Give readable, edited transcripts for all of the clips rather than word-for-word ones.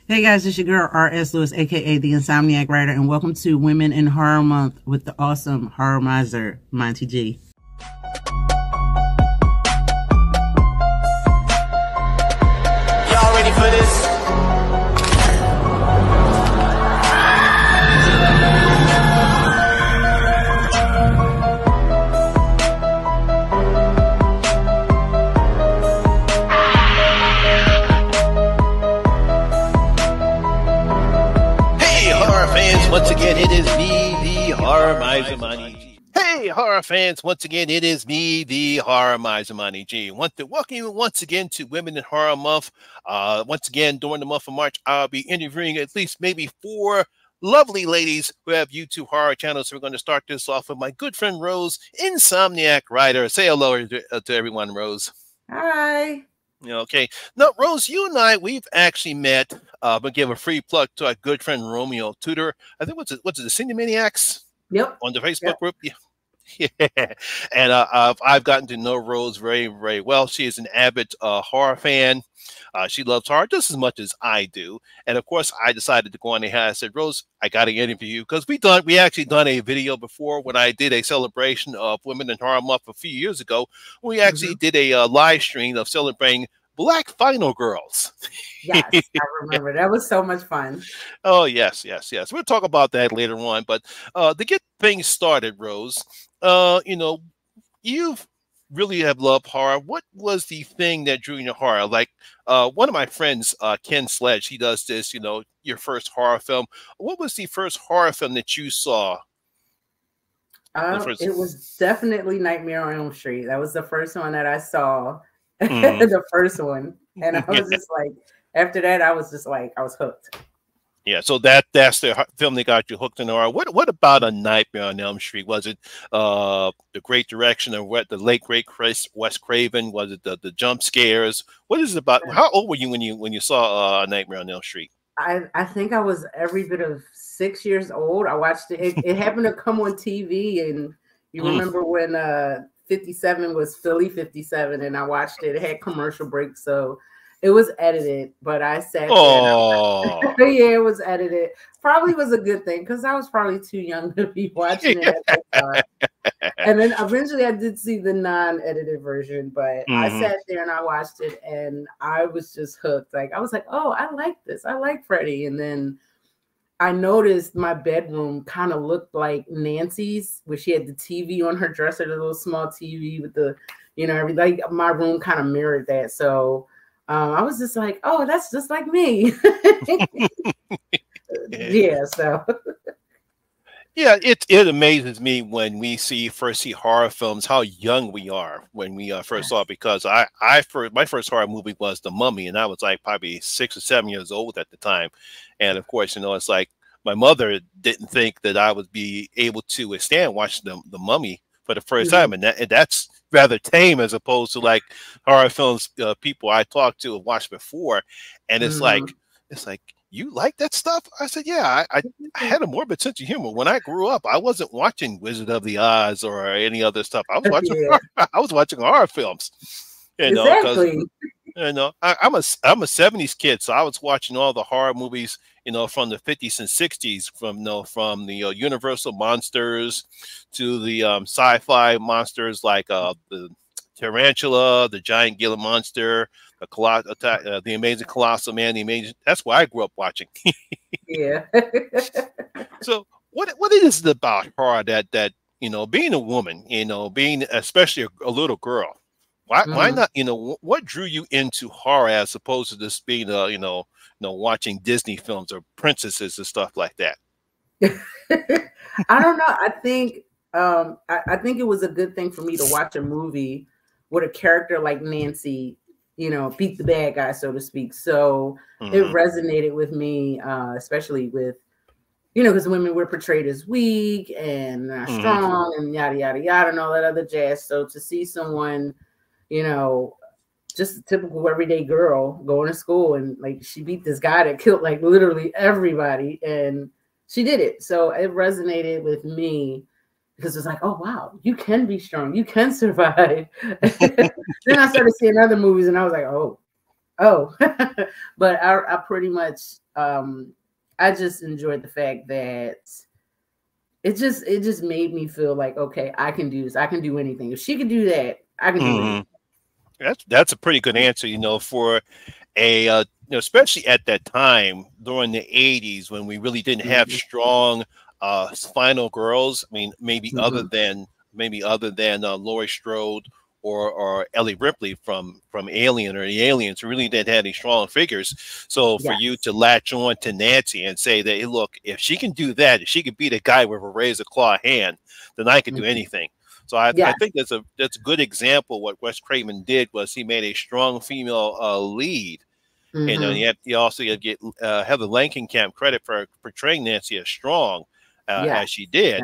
Hey guys, it's your girl R.S. Lewis, aka the Insomniac Writer, and welcome to Women in Horror Month with the awesome horror miser, Monty G. Y'all ready for this? Once again, it is me, the Horror Miser Monty G. Hey, horror fans! Once again, it is me, the Horror Miser Monty G. Want to welcome you once again to Women in Horror Month. Once again, during the month of March, I'll be interviewing at least maybe 4 lovely ladies who have YouTube horror channels. So we're going to start this off with my good friend Rose, Insomniac Writer. Say hello to everyone, Rose. Hi. Okay. Now, Rose, you and I, we've actually met. But give a free plug to our good friend Romeo Tudor. I think what's it, the Cinemaaniacs? Yep. On the Facebook group. Yeah. Yeah. And I've gotten to know Rose very, very well. She is an avid horror fan. She loves horror just as much as I do. And of course, I decided to go on ahead. I said, Rose, I got to interview you because we actually done a video before when I did a celebration of Women in Horror Month a few years ago. We actually did a live stream of celebrating Black Final Girls. Yes, I remember. That was so much fun. Oh, yes. We'll talk about that later on. But to get things started, Rose, you've really have loved horror. What was the thing that drew you to horror? Like one of my friends, Ken Sledge, he does this, your first horror film. What was the first horror film that you saw? It was definitely Nightmare on Elm Street. That was the first one that I saw. The first one. And I was just like, after that, I was hooked. Yeah, so that's the film that got you hooked in horror. What about A Nightmare on Elm Street? Was it the great direction of the late great Wes Craven? Was it the jump scares? What is it about? How old were you when you saw A Nightmare on Elm Street? I think I was every bit of 6 years old. I watched it. It happened to come on TV, and you remember when 57 was Philly 57, and I watched it. It had commercial breaks, so it was edited, but I sat there. Yeah, it was edited. Probably was a good thing because I was probably too young to be watching it at that time. And then eventually I did see the non-edited version, but I sat there and I watched it and I was just hooked. Like I was like, oh, I like this. I like Freddy. And then I noticed my bedroom kind of looked like Nancy's, where she had the TV on her dresser, the little small TV with the, like my room kind of mirrored that. So I was just like, oh, that's just like me. Yeah, so. Yeah, it amazes me when we first see horror films, how young we are when we first saw it, because my first horror movie was The Mummy, and I was like probably 6 or 7 years old at the time. And of course, it's like my mother didn't think that I would be able to withstand watching the Mummy for the first time, and that's rather tame as opposed to like horror films people I talked to have watched before, and it's like you like that stuff? I said, yeah, I had a morbid sense of humor. When I grew up, I wasn't watching Wizard of the Oz or any other stuff. I was watching I was watching horror films. Exactly. I'm a 70s kid, so I was watching all the horror movies, from the 50s and 60s, from the Universal monsters to the sci-fi monsters like the tarantula, the giant Gila monster, the amazing colossal man, that's what I grew up watching. Yeah. So what is it about horror that being a woman, being especially a little girl, why not, what drew you into horror as opposed to just being watching Disney films or princesses and stuff like that? I don't know. I think I think it was a good thing for me to watch a movie with a character like Nancy, beat the bad guy, so to speak. So it resonated with me, especially with, because women were portrayed as weak and strong and yada, yada, yada, and all that other jazz. So to see someone, just a typical everyday girl going to school and like she beat this guy that killed like literally everybody, and she did it. So it resonated with me because it's like, oh, wow, you can be strong. You can survive. Then I started seeing other movies and I was like, oh, Oh, but I pretty much I just enjoyed the fact that it just made me feel like, okay, I can do this. I can do anything. If she can do that, I can do anything. That's a pretty good answer, for a especially at that time during the 80s when we really didn't have strong final girls. I mean, maybe other than Laurie Strode or Ellie Ripley from Alien or the Aliens, who really didn't have any strong figures. So for you to latch on to Nancy and say that, hey, look, if she can do that, if she could beat a guy with a razor claw hand, then I can do anything. So I think that's a good example. What Wes Craven did was he made a strong female lead. You also get Heather Langenkamp credit for portraying Nancy as strong as she did.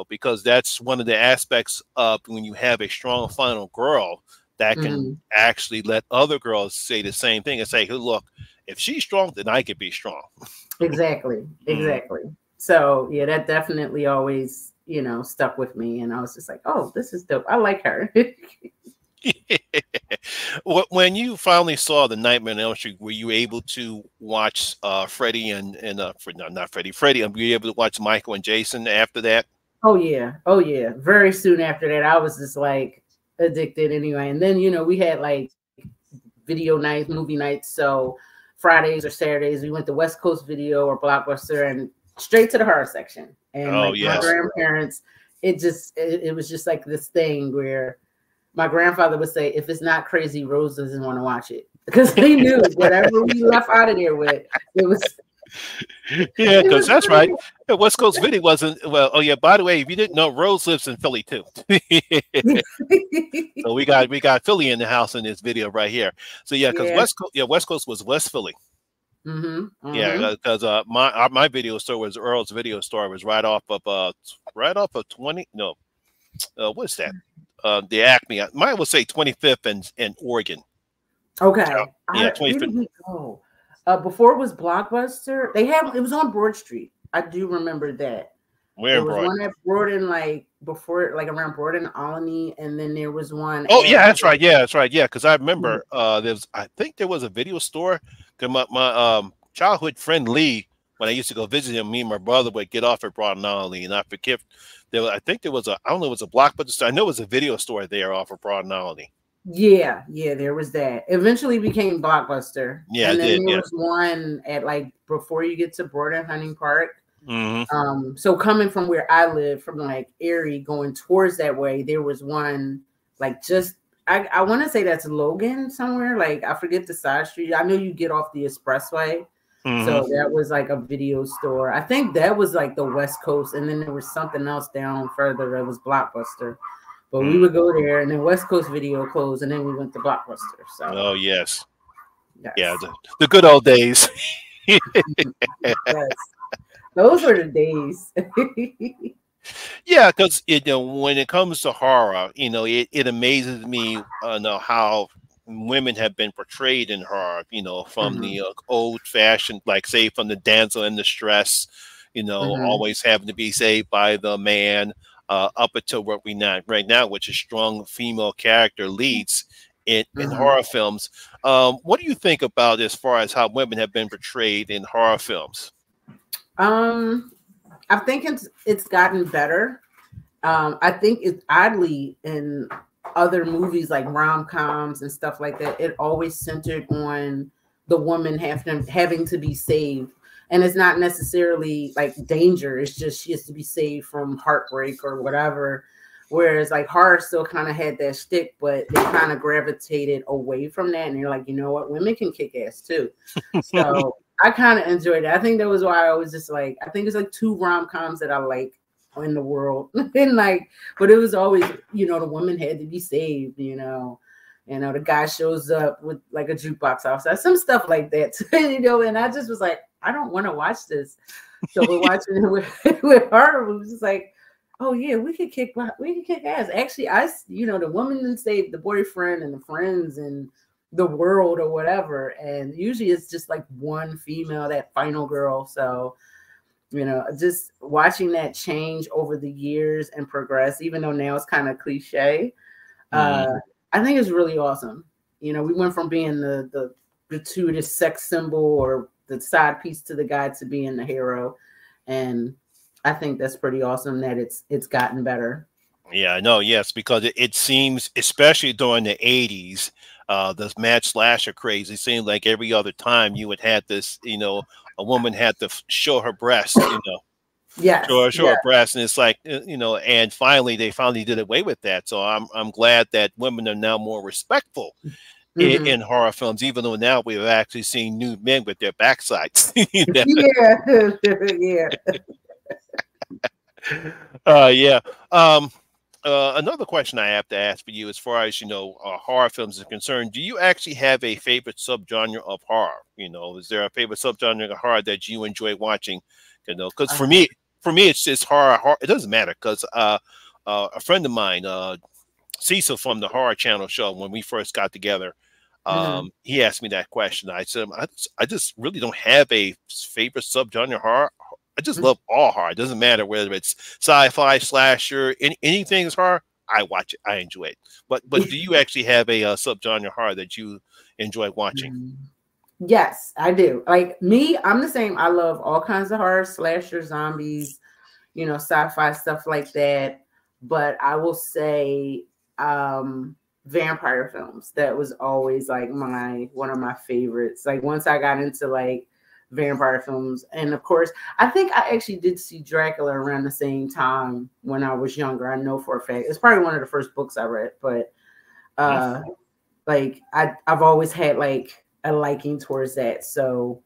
Because that's one of the aspects of when you have a strong final girl that can actually let other girls say the same thing and say, hey, look, if she's strong, then I could be strong. Exactly. So yeah, that definitely always, stuck with me. And I was just like, oh, this is dope. I like her. When you finally saw the Nightmare on Elm Street, were you able to watch Freddy not Freddy? Were you able to watch Michael and Jason after that? Oh yeah. Very soon after that, I was just like addicted anyway. And then we had like video nights, movie nights. So Fridays or Saturdays, we went to West Coast Video or Blockbuster and straight to the horror section. And my grandparents, it was just like this thing where my grandfather would say, if it's not crazy, Rose doesn't want to watch it. Because he knew whatever we left out of there with, it was. Yeah, because that's right. West Coast Video wasn't, well, oh yeah, by the way, if you didn't know, Rose lives in Philly too. So we got Philly in the house in this video right here. So yeah, because West Coast was West Philly. Yeah, because my video store was Earl's Video Store, was right off of 20. No, what's that? The Acme. Mine would say 25th and Oregon. Okay. Yeah, 25th. Where did we go? Before it was Blockbuster, it was on Broad Street. I do remember that. There was one at Broad and around Broad and Olney, and then there was one. Oh yeah, that's right. Yeah, that's right. Yeah, because I remember I think there was a video store. Cause my childhood friend Lee, when I used to go visit him, me and my brother would get off at Broad and Olney, and I forget. I think there was I don't know, it was a Blockbuster store. I know it was a video store there off of Broad and Olney. Yeah, there was that. Eventually became Blockbuster. Yeah, and then there was one at before you get to Broad and Hunting Park. So coming from where I live, from Erie going towards that way, there was one I want to say that's Logan somewhere. I forget the side street. I know you get off the expressway. So that was a video store. I think that was the West Coast, and then there was something else down further that was Blockbuster. But we would go there, and then West Coast Video closed, and then we went to Blockbuster. So oh yes. Yeah, the good old days. Yes. Those were the days. Yeah, because when it comes to horror, it amazes me how women have been portrayed in horror, from the old fashioned, say from the damsel in distress, always having to be saved by the man, up until what we know right now, which is strong female character leads in horror films. What do you think about as far as how women have been portrayed in horror films? I think it's gotten better. I think it's oddly in other movies like rom-coms and stuff like that, it always centered on the woman having to be saved. And it's not necessarily danger. It's just she has to be saved from heartbreak or whatever. Whereas horror still kind of had that shtick, but they kind of gravitated away from that. And they're like, you know what? Women can kick ass too. So I kind of enjoyed it. I think that was why I was just I think it's 2 rom-coms that I like in the world. And but it was always, the woman had to be saved, the guy shows up with a jukebox outside, some stuff like that, and I just was I don't want to watch this. So we're watching it with her. We was just oh yeah, we could kick ass. Actually, the woman that saved the boyfriend and the friends and the world or whatever. And usually it's just one female, that final girl. So, just watching that change over the years and progress, even though now it's kind of cliche, I think it's really awesome. We went from being the gratuitous sex symbol or the side piece to the guy to being the hero. And I think that's pretty awesome that it's gotten better. Yeah, I know. Yes, because it seems, especially during the 80s, this mad slasher craze, it seemed like every other time you would have this, a woman had to show her breast, Yes, show her breast, and it's like, and they finally did away with that. So I'm glad that women are now more respectful in horror films, even though now we've actually seen nude men with their backsides. Yeah. Yeah. Another question I have to ask for you, as far as horror films is concerned, do you actually have a favorite subgenre of horror? Is there a favorite subgenre of horror that you enjoy watching? Because for me, it's just horror. It doesn't matter, because a friend of mine, Cecil from the Horror Channel show, when we first got together, he asked me that question. I said, I just really don't have a favorite subgenre horror. I just love all horror. It doesn't matter whether it's sci-fi, slasher, anything is horror. I watch it. I enjoy it. But do you actually have a subgenre horror that you enjoy watching? Yes, I do. Like me, I'm the same. I love all kinds of horror, slasher, zombies, sci-fi stuff like that. But I will say vampire films. That was always like one of my favorites. Like once I got into like vampire films, and of course I think I actually did see Dracula around the same time when I was younger. I know for a fact it's probably one of the first books I read, but like I've always had like a liking towards that, so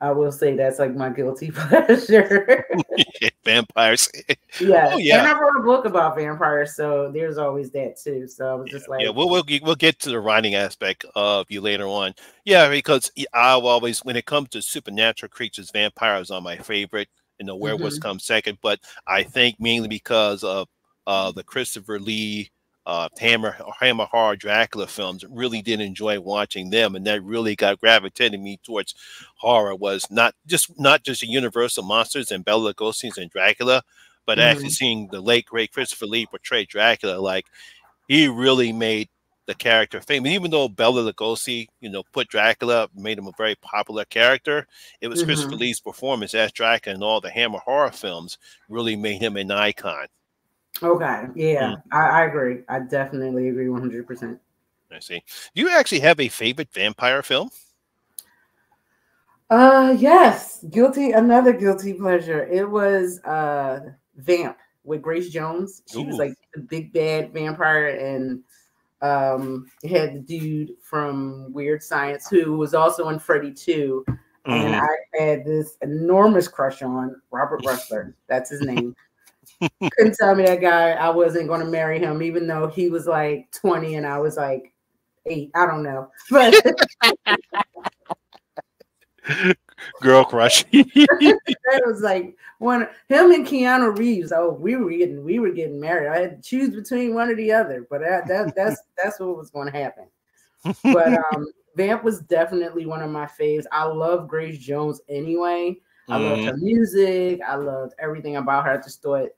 I will say that's like my guilty pleasure. Vampires. Yeah. Oh, yeah. And I wrote a book about vampires, so there's always that too. So I was just like, yeah, we'll get to the writing aspect of you later on. Yeah, because I've always, when it comes to supernatural creatures, vampires are my favorite. Werewolves come second, but I think mainly because of the Christopher Lee Hammer horror Dracula films, really did enjoy watching them, and that really gravitated me towards horror. Was not just the Universal monsters and Bela Lugosi's and Dracula, but actually seeing the late great Christopher Lee portray Dracula. Like, he really made the character famous. Even though Bela Lugosi, put Dracula, made him a very popular character, it was Christopher Lee's performance as Dracula in all the Hammer horror films really made him an icon. Okay, yeah, I agree. I definitely agree 100%. I see. Do you actually have a favorite vampire film? Yes, another guilty pleasure. It was Vamp with Grace Jones. She was like the big bad vampire, and it had the dude from Weird Science who was also in Freddy 2. And I had this enormous crush on Robert Russler. That's his name. Couldn't tell me that guy I wasn't going to marry him, even though he was like 20 and I was like 8. I don't know, but girl crush. That was like him and Keanu Reeves. Oh, we were getting married. I had to choose between one or the other, but that's what was going to happen. But Vamp was definitely one of my faves. I love Grace Jones anyway. I loved her music. I loved everything about her. I just thought,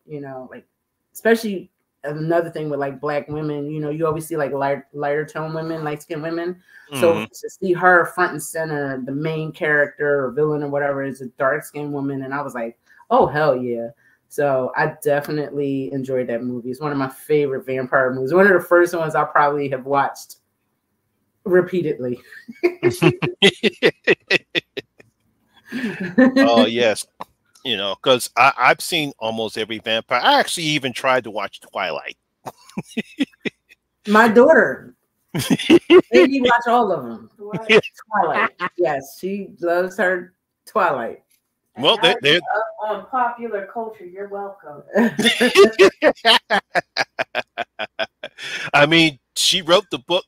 like, especially another thing with like Black women, you always see like lighter tone women, light skinned women. So to see her front and center, the main character or villain or whatever is a dark skinned woman. And I was like, oh, hell yeah. So I definitely enjoyed that movie. It's one of my favorite vampire movies. One of the first ones I probably have watched repeatedly. Oh, yes. Because I've seen almost every vampire. I actually even tried to watch Twilight. My daughter. Maybe watch all of them. Twilight. Yes, she loves her Twilight. Well, they're popular culture. You're welcome. I mean, she wrote the book.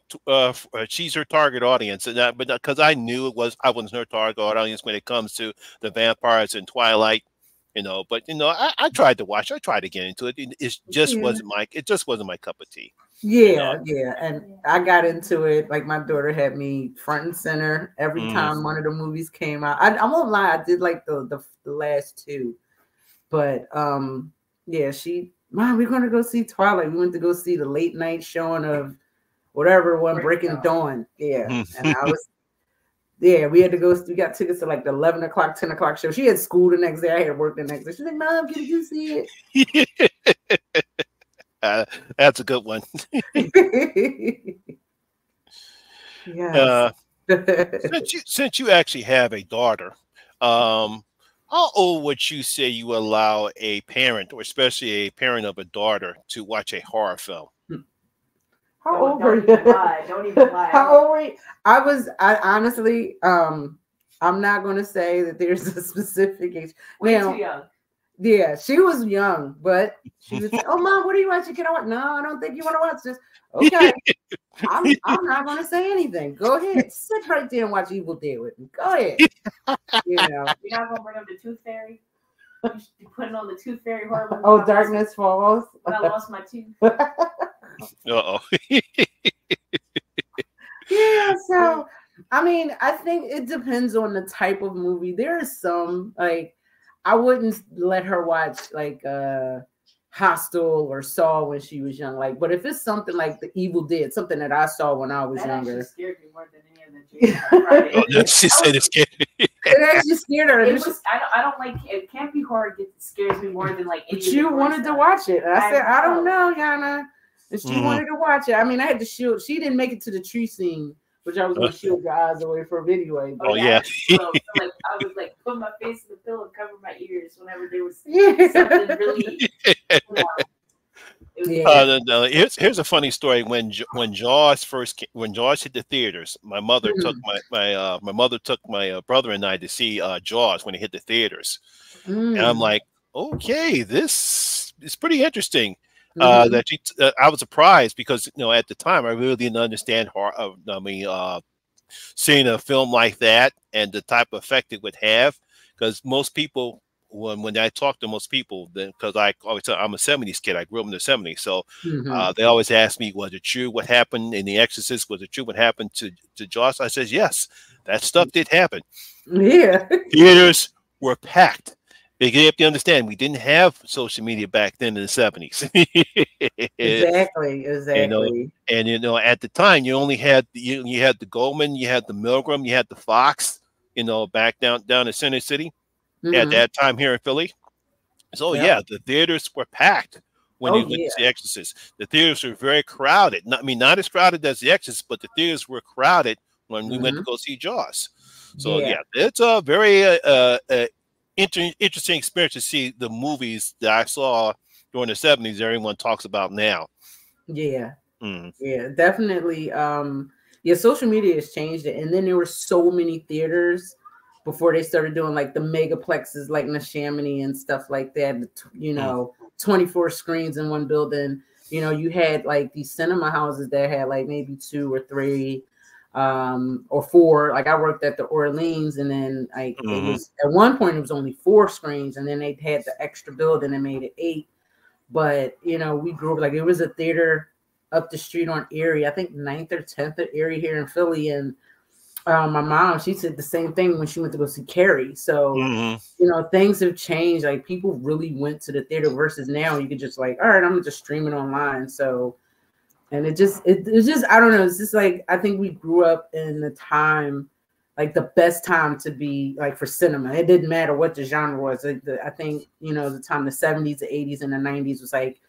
She's her target audience, and but because I knew I wasn't her target audience when it comes to the vampires in Twilight, But I tried to watch. I tried to get into it. It just wasn't my cup of tea. Yeah, and I got into it. Like, my daughter had me front and center every time one of the movies came out. I won't lie, I did like the last two, but yeah, Mom, we're gonna go see Twilight. We went to go see the late night showing of whatever one, Breaking Dawn. Yeah, and Yeah, we had to go. We got tickets to like the 11 o'clock, 10 o'clock show. She had school the next day. I had work the next day. She's like, Mom, can you see it? That's a good one. Yes. Since you actually have a daughter, how old would you say you allow a parent, or especially a parent of a daughter, to watch a horror film? How old were you? Don't even lie. How old were you? I honestly, I'm not going to say that there's a specific age. Way too young. Yeah, she was young, but she would say, "Oh, Mom, what are you watching? Can I watch?" No, I don't think you want to watch this. Okay, I'm not going to say anything. Go ahead, sit right there and watch Evil Dead with me. Go ahead. You know, you're not going to bring up the Tooth Fairy. You should be putting on the Tooth Fairy horror movie. Oh, Darkness Falls. When I lost my tooth. Uh-oh. Yeah, so I mean, I think it depends on the type of movie. There are some, like, I wouldn't let her watch like Hostel or Saw when she was young. Like, but if it's something like The Evil Dead, something that I saw when I was younger, scared me more than any of the She said it scared me. It actually scared her. I don't like it. Campy horror scares me more than like. But you wanted to watch it, and I said, I don't know, Yana. And she wanted to watch it. I mean, I had to shield. She didn't make it to the tree scene, which I was going to shield your eyes away from anyway. Oh yeah. So, like, I was like, put my face in the pillow and cover my ears whenever there was something really. No. Here's a funny story. When Jaws hit the theaters, my mother took my mother took my brother and I to see Jaws when it hit the theaters, and I'm like, okay, this is pretty interesting. I was surprised because at the time I really didn't understand horror. Seeing a film like that and the type of effect it would have, because most people, when I talk to most people, then because I always tell I'm a 70s kid, I grew up in the 70s, so they always ask me, was it true what happened in The Exorcist? Was it true what happened to Jaws? I says yes, that stuff did happen. Yeah, theaters were packed. You have to understand, we didn't have social media back then in the 70s. Exactly. And at the time, you only had you had the Goldman, you had the Milgram, you had the Fox, back down in Center City at that time here in Philly. So yeah, the theaters were packed when you went to The Exorcist. The theaters were very crowded. Not as crowded as The Exorcist, but the theaters were crowded when we went to go see Jaws. So yeah it's a very interesting experience to see the movies that I saw during the 70s everyone talks about now. Yeah, definitely. Social media has changed it, and then there were so many theaters before they started doing like the megaplexes like Neshaminy and stuff like that, 24 screens in one building. You had like these cinema houses that had like maybe 2 or 3 or 4. Like I worked at the Orleans, and then it was at one point it was only 4 screens, and then they had the extra building and made it 8. But we grew up like it was a theater up the street on Erie, I think 9th or 10th at Erie here in Philly, and my mom, she said the same thing when she went to go see Carrie. So things have changed. Like people really went to the theater versus now you could just like, all right, I'm just streaming online. So. And it's just I don't know. It's just like I think we grew up in the time, like the best time to be like for cinema. It didn't matter what the genre was. I think the time the 70s, the 80s, and the 90s was like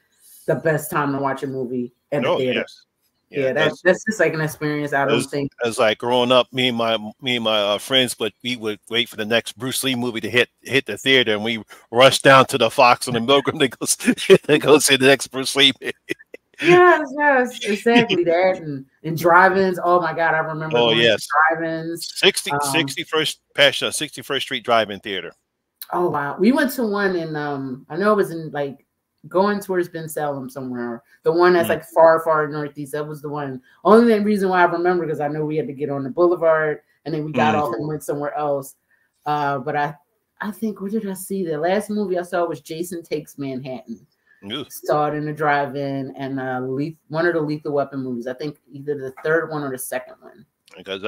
the best time to watch a movie at the theater. Yes. Yeah, that's just like an experience. I don't think as like growing up, me and my friends, but we would wait for the next Bruce Lee movie to hit the theater, and we rushed down to the Fox and the Milgram to go see the next Bruce Lee movie. Yes, exactly that, and drive-ins. Oh my God, I remember. Oh yes, drive-ins. 61st Street Drive-In Theater. Oh wow, we went to one in I know it was in like going towards Ben Salem somewhere. The one that's like far northeast. That was the one. Only reason why I remember because I know we had to get on the boulevard and then we got off and went somewhere else. But I think where did I see the last movie I saw was Jason Takes Manhattan. Saw it in the drive-in, and one of the Lethal Weapon movies. I think either the third one or the second one. Because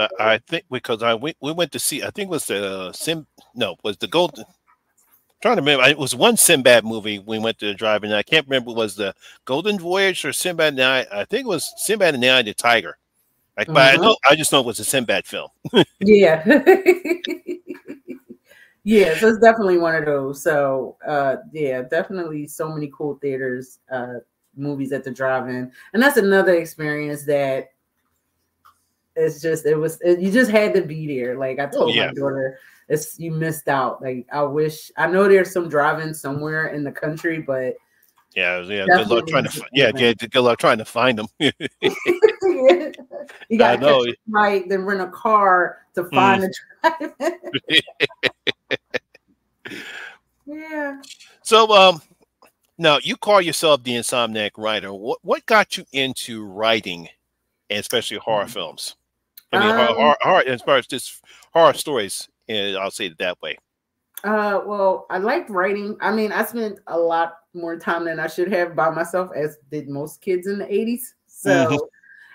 we went to see. I think it was was the Golden. I'm trying to remember. It was one Sinbad movie we went to the drive-in. I can't remember was the Golden Voyage or Sinbad and I think it was Sinbad and the Eye of the Tiger. Like, but I just know it was a Sinbad film. Yeah. Yeah, so it's definitely one of those. So yeah, definitely so many cool theaters, movies at the drive-in. And that's another experience that it's just you just had to be there. Like I told my daughter, you missed out. Like I know there's some drive-ins somewhere in the country, but yeah, good luck trying to good luck trying to find them. Yeah. You got to catch a flight, then rent a car to find the drive-in. Yeah. So now you call yourself the Insomniac Writer. What got you into writing, and especially horror films? I mean, horror as far as just horror stories, and I'll say it that way. Well, I liked writing. I mean, I spent a lot more time than I should have by myself, as did most kids in the 80s. So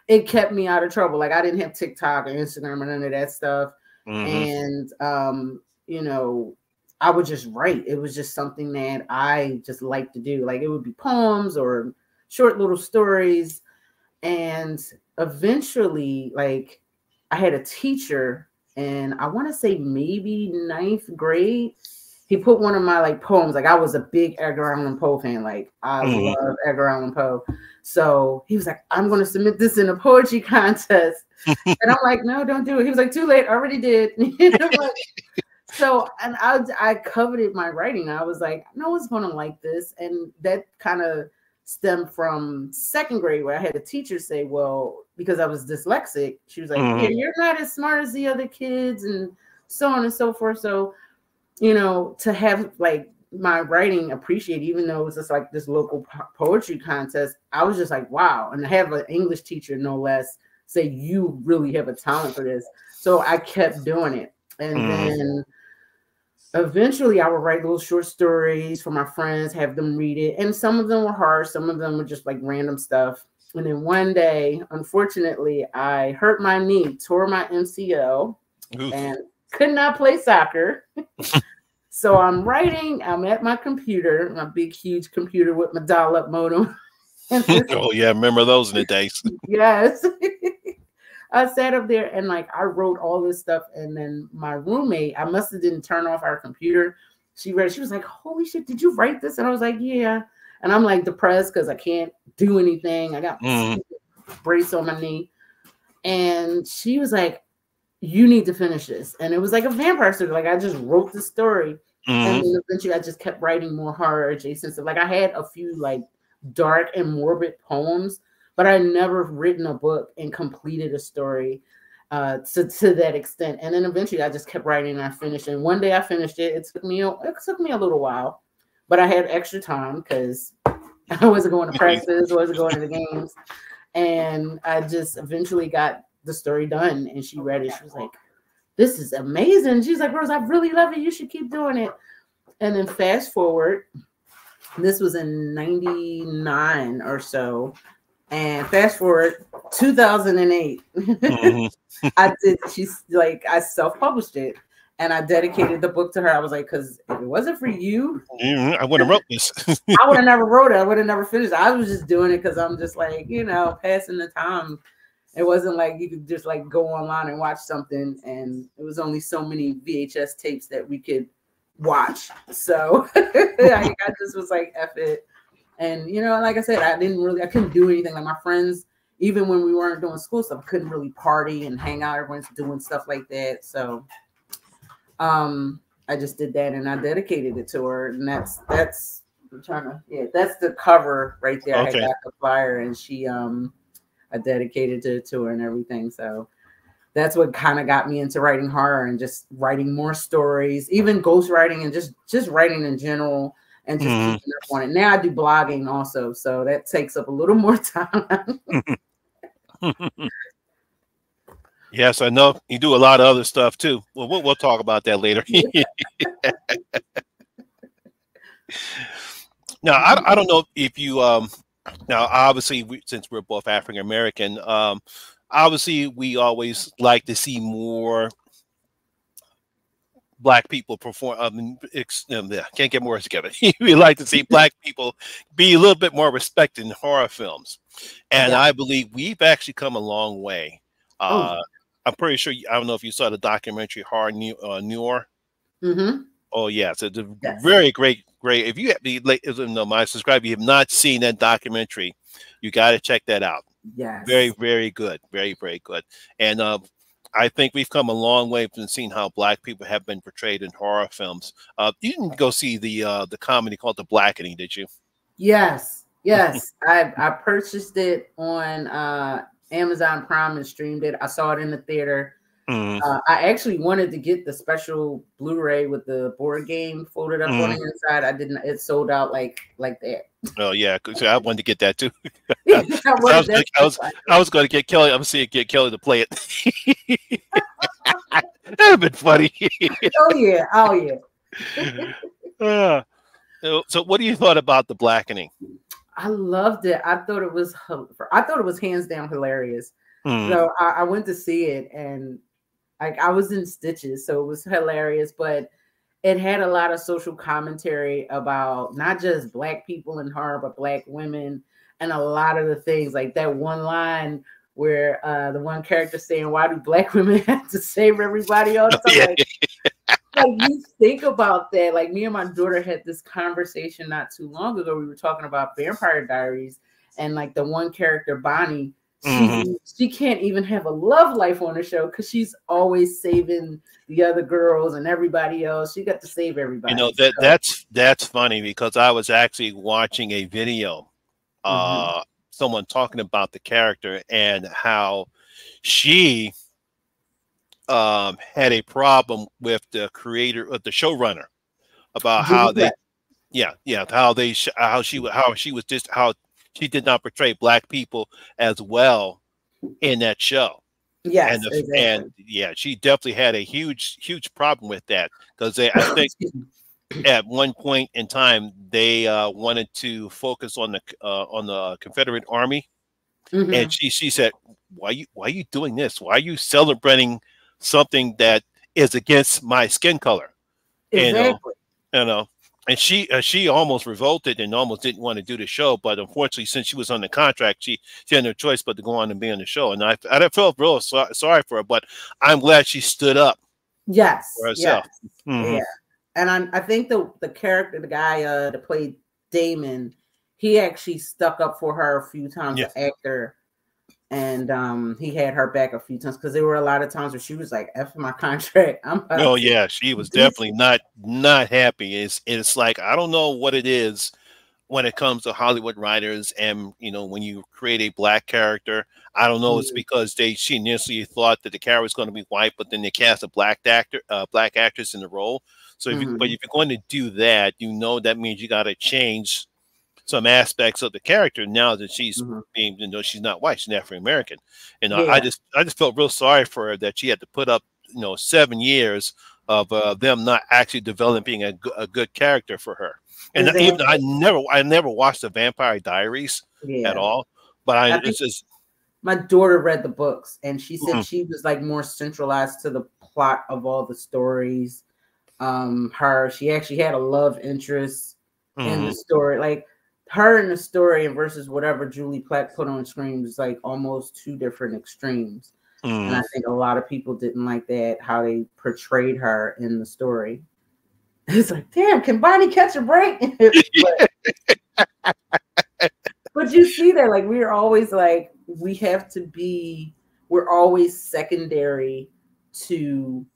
it kept me out of trouble. Like I didn't have TikTok or Instagram or none of that stuff. And you know, I would just write. It was just something that I just liked to do. Like it would be poems or short little stories. And eventually, like I had a teacher, and I want to say maybe 9th grade, he put one of my like poems. Like I was a big Edgar Allan Poe fan. Like I love Edgar Allan Poe. So he was like, I'm going to submit this in a poetry contest. And I'm like, no, don't do it. He was like, too late. I already did. So, and I coveted my writing. I was like, no one's going to like this. And that kind of stemmed from 2nd grade, where I had a teacher say, well, because I was dyslexic, she was like, yeah, you're not as smart as the other kids and so on and so forth. So, you know, to have like my writing appreciated, even though it was just like this local poetry contest, I was just like, wow. And I have an English teacher, no less, say, you really have a talent for this. So I kept doing it. And then eventually I would write little short stories for my friends, have them read it. And some of them were hard. Some of them were just like random stuff. And then one day, unfortunately, I hurt my knee, tore my MCL, and could not play soccer. So I'm writing, I'm at my computer, my big, huge computer with my dial-up modem. Oh, yeah, remember those in the days. Yes. I sat up there and like I wrote all this stuff, and then my roommate, I must have didn't turn off our computer. She read, she was like, holy shit, did you write this? And I was like, yeah. And I'm like depressed because I can't do anything. I got a brace on my knee. And she was like, you need to finish this. And it was like a vampire story. Like I just wrote the story. And then eventually I just kept writing more horror adjacent stuff. Like I had a few like dark and morbid poems, but I never written a book and completed a story to that extent. And then eventually I just kept writing and I finished. And one day I finished it. It took me a little while, but I had extra time because I wasn't going to practice, wasn't going to the games. And I just eventually got the story done, and she read it. She was like, this is amazing. She's like, Rose, I really love it. You should keep doing it. And then fast forward, this was in 99 or so. And fast forward 2008, I self-published it, and I dedicated the book to her. I was like, because if it wasn't for you, I would have wrote this. I would have never wrote it. I would have never finished it. I was just doing it because I'm just like, you know, passing the time. It wasn't like you could just like go online and watch something, and it was only so many VHS tapes that we could watch. So I just was like, F it. And, you know, like I said, I couldn't do anything. Like my friends, even when we weren't doing school stuff, couldn't really party and hang out. Everyone's doing stuff like that. So I just did that, and I dedicated it to her. And that's the cover right there. Okay. I got the flyer, and I dedicated it to her and everything. So that's what kind of got me into writing horror and just writing more stories, even ghostwriting and just writing in general. And just keeping up on it. Now I do blogging also, so that takes up a little more time. Yes, I know you do a lot of other stuff too. Well, we'll talk about that later. Now, I don't know if you now obviously since we're both African American, obviously we always like to see more Black people perform. Can't get more together. We like to see Black people be a little bit more respected in horror films, and I believe we've actually come a long way. Oh, I'm pretty sure. I don't know if you saw the documentary Hard Noir. mm-hmm. Oh yeah, so it's a Yes. very great. If you have the like, no, my subscriber, you have not seen that documentary, you got to check that out. Yes. Very good, very good. And I think we've come a long way from seeing how Black people have been portrayed in horror films. You didn't go see the comedy called The Blackening, did you? Yes. Yes. I purchased it on Amazon Prime and streamed it. I saw it in the theater. Mm. I actually wanted to get the special Blu-ray with the board game folded up on the inside. I didn't. It sold out like that. Oh yeah, because I wanted to get that too. I I was going to get Kelly. I'm seeing get Kelly to play it. That'd have been funny. Oh yeah. Oh yeah. So, what do you thought about The Blackening? I loved it. I thought it was hands down hilarious. Mm. So I went to see it, and like I was in stitches, so it was hilarious. But it had a lot of social commentary about not just Black people in horror, but Black women, and a lot of the things like that one line where the one character saying, "Why do Black women have to save everybody all the time?" Like you think about that. Like me and my daughter had this conversation not too long ago. We were talking about Vampire Diaries, and like the one character Bonnie. She can't even have a love life on the show because she's always saving the other girls and everybody else. She got to save everybody. You know that's funny because I was actually watching a video, someone talking about the character and how she had a problem with the creator of the showrunner about how they, how she did not portray Black people as well in that show. Yes, and yeah, she definitely had a huge problem with that because I think at one point in time they wanted to focus on the Confederate Army, and she said, why are you doing this? Why are you celebrating something that is against my skin color? Exactly. You know. And she almost revolted and almost didn't want to do the show, but unfortunately, since she was on the contract, she had no choice but to go on and be on the show. And I felt real sorry for her, but I'm glad she stood up. Yes, for herself. Yes. Yeah, and I think the character, the guy that played Damon, he actually stuck up for her a few times. The actor. And he had her back a few times because there were a lot of times where she was like, "F my contract." Oh yeah, she was definitely not happy. It's like I don't know what it is when it comes to Hollywood writers, and you know when you create a Black character, I don't know. It's because she initially thought that the character was going to be white, but then they cast a Black actress in the role. So if you're going to do that, you know that means you got to change some aspects of the character now that she's being, you know, she's not white, she's African American. And I just felt real sorry for her that she had to put up, you know, 7 years of them not actually developing a good character for her. And even I never watched the Vampire Diaries at all, but it's just my daughter read the books and she said she was like more centralized to the plot of all the stories. She actually had a love interest in the story, like her in the story and versus whatever Julie Platt put on screen was like almost two different extremes. And I think a lot of people didn't like that, how they portrayed her in the story. It's like, damn, can Bonnie catch a break? But you see that, like, we're always like, we're always secondary to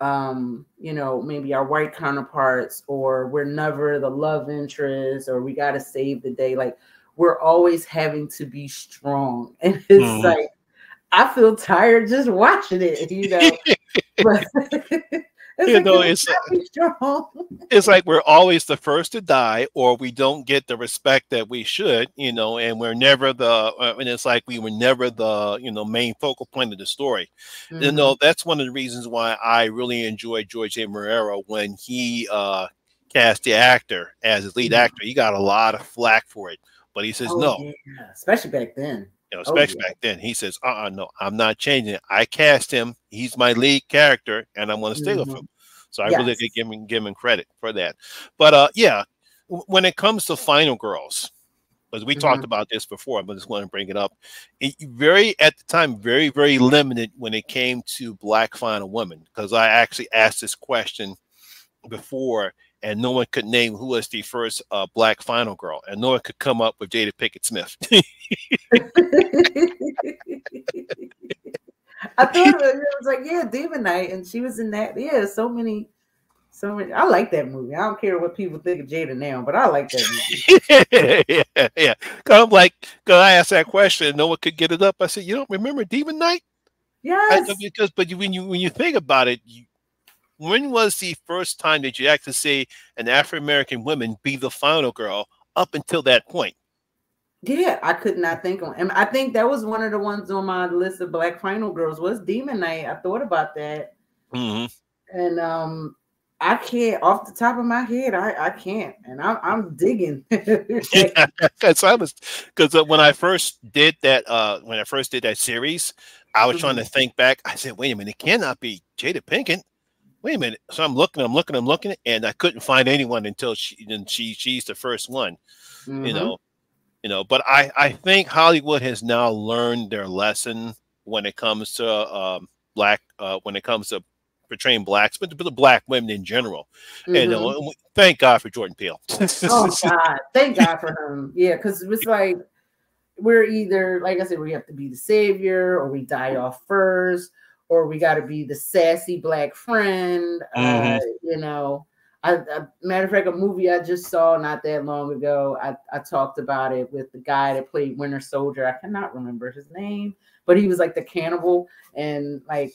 you know, maybe our white counterparts, or we're never the love interest, or we got to save the day. Like we're always having to be strong. And it's like, I feel tired just watching it, you know. But it's like we're always the first to die, or we don't get the respect that we should, you know, and we're never and it's like we were never the, you know, main focal point of the story. You know, that's one of the reasons why I really enjoyed George A. Morero when he cast the actor as his lead actor. He got a lot of flack for it, but he says especially back then. You know, especially back then, he says, no, I'm not changing it. I cast him. He's my lead character, and I'm going to stay with him. So I really could give him credit for that. But yeah, when it comes to Final Girls, because we talked about this before, but I just want to bring it up. At the time, very, very limited when it came to black final women, because I actually asked this question before, and no one could name who was the first black final girl, and no one could come up with Jada Pinkett Smith. I thought it was like, yeah, Demon Knight, and she was in that. Yeah, so many. I like that movie. I don't care what people think of Jada now, but I like that movie. yeah. Cause I asked that question, and no one could get it up. I said, "You don't remember Demon Knight?" Yes. But when you think about it, when was the first time that you actually see an African American woman be the final girl up until that point? Yeah, I could not think of, and I think that was one of the ones on my list of black final girls was Demon Knight. I thought about that, and I can't off the top of my head. I can't, and I'm digging. Because when I first did that series, I was trying to think back. I said, "Wait a minute, it cannot be Jada Pinkett." Wait a minute. So I'm looking, and I couldn't find anyone until she's the first one. But I think Hollywood has now learned their lesson when it comes to when it comes to portraying blacks, but the black women in general. And thank God for Jordan Peele. Oh God, thank God for him. Yeah, because it's like we're either, like I said, we have to be the savior, or we die off first, or we got to be the sassy black friend. Matter of fact, a movie I just saw not that long ago, I talked about it with the guy that played Winter Soldier. I cannot remember his name, but he was like the cannibal, and like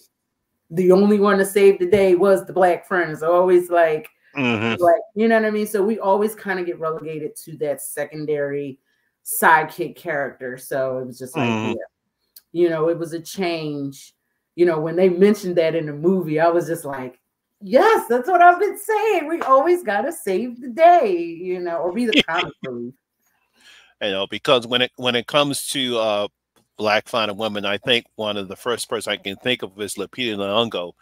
the only one to save the day was the black friend. It's always like, like, you know what I mean? So we always kind of get relegated to that secondary sidekick character. So it was just like, it was a change. When they mentioned that in the movie, I was just like, yes, that's what I've been saying. We always got to save the day, or be the comic relief. Because when it comes to black final women, I think one of the first person I can think of is Lupita Nyong'o,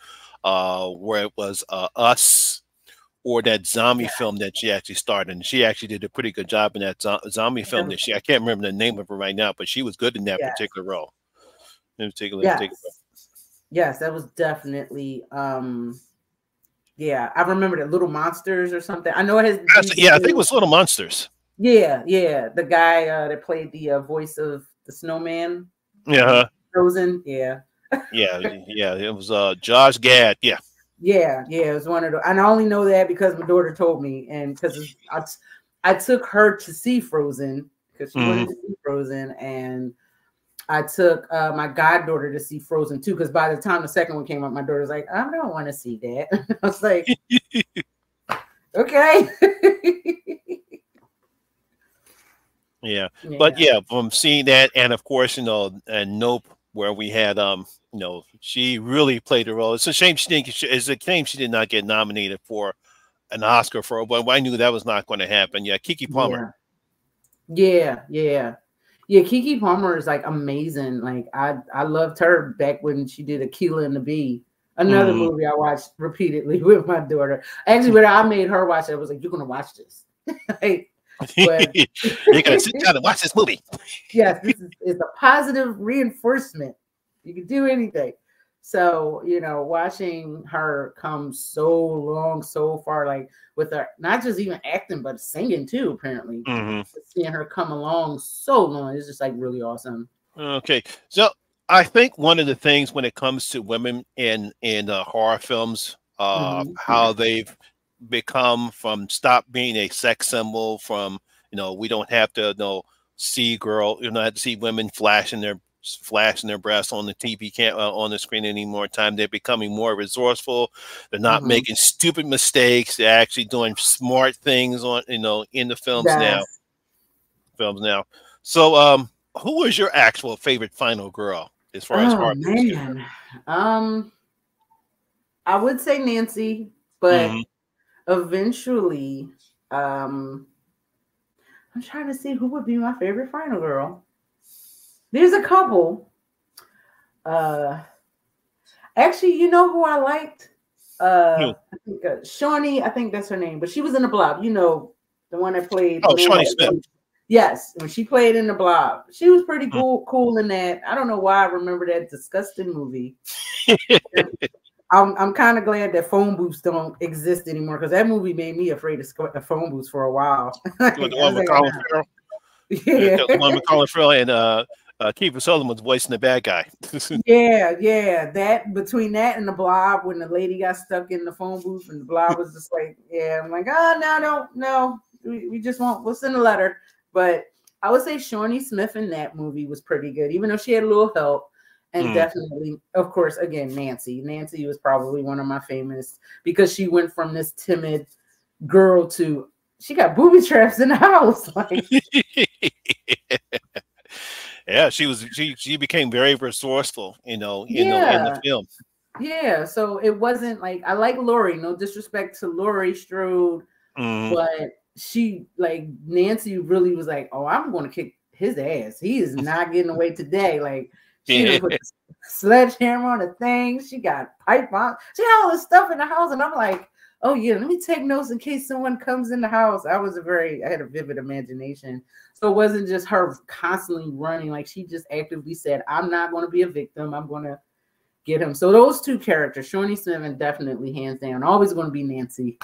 where it was Us, or that zombie film that she actually starred in. She actually did a pretty good job in that zombie film that I can't remember the name of her right now, but she was good in that particular role. Yes, that was definitely I remember the Little Monsters or something. I know it has. I think it was Little Monsters. Yeah. The guy that played the voice of the snowman. Yeah. Frozen. Yeah. It was Josh Gad. Yeah. It was one of the. And I only know that because my daughter told me, and because I took her to see Frozen because she wanted to see Frozen, and I took my goddaughter to see Frozen too, because by the time the second one came out, my daughter was like, I don't want to see that. I was like, okay. But from seeing that, and of course, and Nope, where we had she really played the role. It's a shame she did not get nominated for an Oscar for it, but I knew that was not going to happen. Yeah, Keke Palmer. Yeah, Keke Palmer is like amazing. Like I loved her back when she did Akilah and the Bee. Another movie I watched repeatedly with my daughter. Actually, when I made her watch it, I was like, "You're gonna watch this." You're gonna sit down and watch this movie. Yes, it's a positive reinforcement. You can do anything. So, watching her come so long, so far, like with her, not just even acting, but singing too, apparently. Seeing her come along so long is just like really awesome. Okay. So I think one of the things when it comes to women in horror films, how they've become from stop being a sex symbol from, we don't have to see have to see women flashing their breasts on the TV on the screen anymore. They're becoming more resourceful. They're not making stupid mistakes. They're actually doing smart things in the films now. So who was your actual favorite final girl as far as horror movies? I would say Nancy, but eventually I'm trying to see who would be my favorite final girl. There's a couple. Actually, you know who I liked? I think Shawnee, I think that's her name, but she was in the Blob. The one that played. Oh, Shawnee Smith. Yes, when she played in The Blob, she was pretty cool in that. I don't know why I remember that disgusting movie. I'm kind of glad that phone booths don't exist anymore because that movie made me afraid of phone booths for a while. The one with Colin Farrell. Yeah, the one with Colin Farrell and Kiefer Sutherland's voicing the bad guy. yeah. That between that and The Blob, when the lady got stuck in the phone booth and The Blob was just like, yeah, I'm like, oh no, we just won't. We'll send a letter. But I would say Shawnee Smith in that movie was pretty good, even though she had a little help. And definitely, of course, again, Nancy. Nancy was probably one of my famous because she went from this timid girl to she got booby traps in the house. Like, yeah, she became very resourceful, in the film. Yeah, so it wasn't like I like Laurie. No disrespect to Laurie Strode, but she like Nancy really was like, oh, I'm going to kick his ass. He is not getting away today. Like. She done put the sledgehammer on the thing. She got pipe on. She had all this stuff in the house, and I'm like, "Oh yeah, let me take notes in case someone comes in the house." I had a vivid imagination, so it wasn't just her constantly running. Like she just actively said, "I'm not going to be a victim. I'm going to get him." So those two characters, Shawnee Smith, definitely hands down, always going to be Nancy.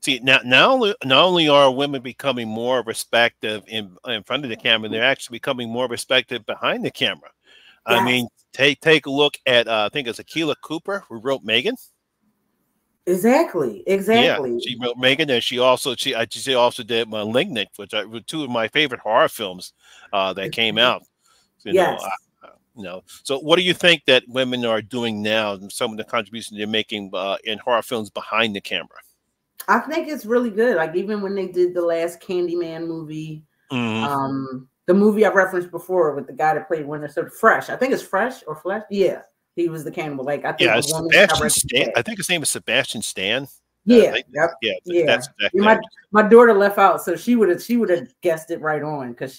See, not only are women becoming more respective in front of the camera, they're actually becoming more respective behind the camera. Yes. I mean, take a look at I think it's Akilah Cooper who wrote Megan. Exactly. Yeah, she wrote Megan, and she also did *Malignant*, which were two of my favorite horror films that came out. Yes. So what do you think that women are doing now? And some of the contributions they're making in horror films behind the camera. I think it's really good. Like even when they did the last Candyman movie, the movie I referenced before with the guy that played Winter Soldier, Fresh. I think it's Fresh or Flesh. Yeah, he was the cannibal. Like I think Sebastian Stan. I think his name is Sebastian Stan. Yeah, That's exactly my daughter left out, so she would have guessed it right on because